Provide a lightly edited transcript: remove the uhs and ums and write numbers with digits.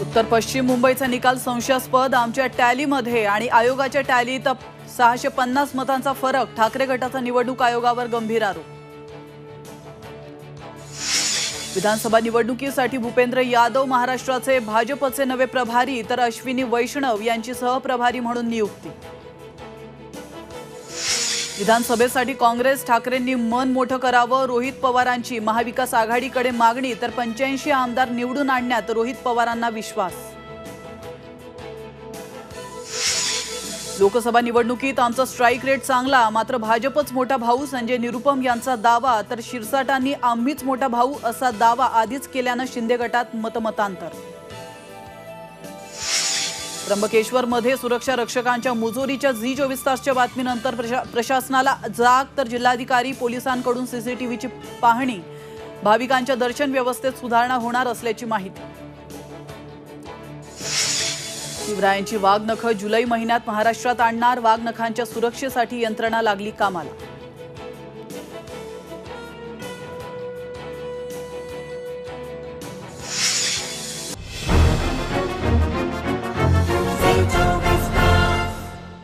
उत्तर पश्चिम मुंबईचा निकाल संशयास्पद। आमच्या टॅलीमध्ये आणि आयोगाच्या टॅलीत 650 मतांचा फरक। ठाकरे गटाचा निवडणूक आयोगावर गंभीर आरोप। विधानसभा निवडणुकीसाठी भूपेंद्र यादव महाराष्ट्राचे भाजपचे नवे प्रभारी, तर अश्विनी वैष्णव यांची सहप्रभारी म्हणून नियुक्ती। विधानसभेसाठी काँग्रेस ठाकरेंनी मन मोठं करावं, रोहित पवारांची महाविकास आघाडीकडे मागणी, तर 85 आमदार निवडून आणण्यात रोहित पवारांना विश्वास। लोकसभा निवडणुकीत आमचा स्ट्राईक रेट चांगला, मात्र भाजपच मोठा भाऊ, संजय निरुपम यांचा दावा। तर शिरसाटांनी आम्हीच मोठा भाऊ असा दावा आधीच केल्यानं शिंदे गटात मतमतांतर। त्र्यंबकेश्वरमध्ये सुरक्षा रक्षकांच्या मुजोरीच्या झी 24 तासच्या बातमीनंतर प्रशासनाला जाग, तर जिल्हाधिकारी पोलिसांकडून सीसीटीव्हीची पाहणी। भाविकांच्या दर्शन व्यवस्थेत सुधारणा होणार असल्याची माहिती। शिवरायांची वाघनखं जुलै महिन्यात महाराष्ट्रात आणणार, वाघनखांच्या सुरक्षेसाठी यंत्रणा लागली कामाला।